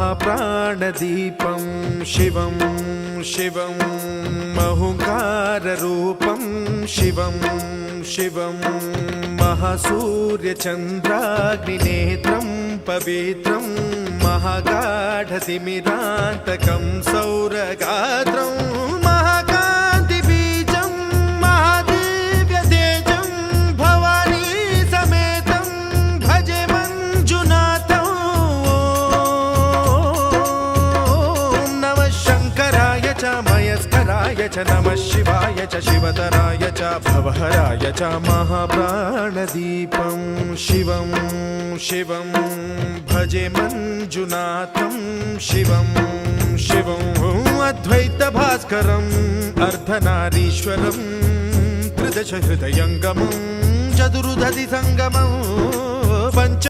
महाप्राणदीपं शिवं शिवं महुकाररूपं शिवं शिवं महासूर्यचन्द्राग्निनेत्रं पवित्रं महागाढतिमिरान्तकं सौरगात्रं महाकान्तिबीजं महादिव्यतेजं भवानी समेतं भजे मञ्जुनाथं। ॐ नमः शङ्कराय च मयस्कराय च नमः शिवाय च शिवतराय च भवहराय च महाप्राणदीपं शिवं शिवं भजे मञ्जुनाथं शिवं शिवं अद्वैतभास्करम् अर्धनारीश्वरं त्रिदश हृदयङ्गमं चतुर्दधि सङ्गमं पञ्च